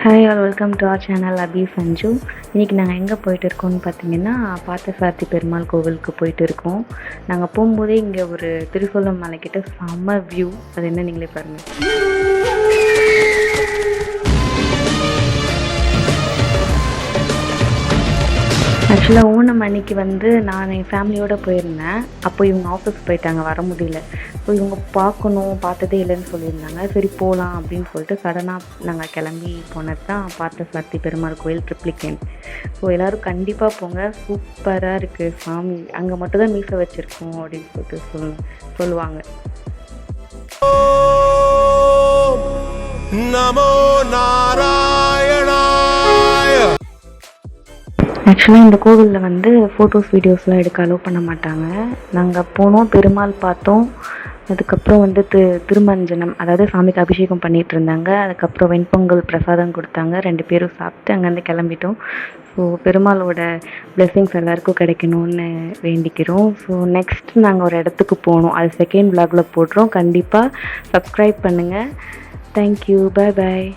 Hi all, welcome to our channel Abhi Sanju. இன்றைக்கி நாங்கள் எங்கே போயிட்டு இருக்கோம்னு பார்த்தீங்கன்னா, பார்த்தசாரதி பெருமாள் கோவிலுக்கு போயிட்டு இருக்கோம். நாங்கள் போகும்போதே இங்கே ஒரு திருசூலம் மலைக்கிட்ட செம்ம வியூ. அது என்ன நீங்களே பாருங்கள். ஆக்சுவலாக ஓணம் அன்னைக்கு நான் என் ஃபேமிலியோடு போயிருந்தேன். அப்போ இவங்க ஆஃபீஸ் போயிட்டாங்க, வர முடியல. ஸோ இவங்க பார்த்ததே இல்லைன்னு சொல்லியிருந்தாங்க. சரி போகலாம் அப்படின்னு சொல்லிட்டு சடனாக நாங்கள் கிளம்பி போனது தான் பார்த்தசாரதி பெருமாள் கோயில் ட்ரிப்ளிகேன். ஸோ எல்லோரும் கண்டிப்பாக போங்க, சூப்பராக இருக்குது சாமி. அங்கே மட்டும் தான் மீசை வச்சுருக்கோம் அப்படின்னு சொல்லிட்டு சொல்லுவாங்க. நமோ நாராயணாய. ஆக்சுவலாக இந்த கோவிலில் ஃபோட்டோஸ் வீடியோஸ்லாம் எடுக்க அலோவ் பண்ண மாட்டாங்க. நாங்கள் போனோம், பெருமாள் பார்த்தோம். அதுக்கப்புறம் திருமஞ்சனம், அதாவது சாமிக்கு அபிஷேகம் பண்ணிகிட்டு இருந்தாங்க. அதுக்கப்புறம் வெண்பொங்கல் பிரசாதம் கொடுத்தாங்க. 2 பேரும் சாப்பிட்டு அங்கேருந்து கிளம்பிட்டோம். ஸோ பெருமாளோட பிளெஸ்ஸிங்ஸ் எல்லாருக்கும் கிடைக்கணும்னு வேண்டிக்கிறோம். ஸோ நெக்ஸ்ட் நாங்கள் ஒரு இடத்துக்கு போனோம். அது செகண்ட் vlogல போடுறோம். கண்டிப்பாக சப்ஸ்கிரைப் பண்ணுங்கள். தேங்க்யூ, பாய் பாய்.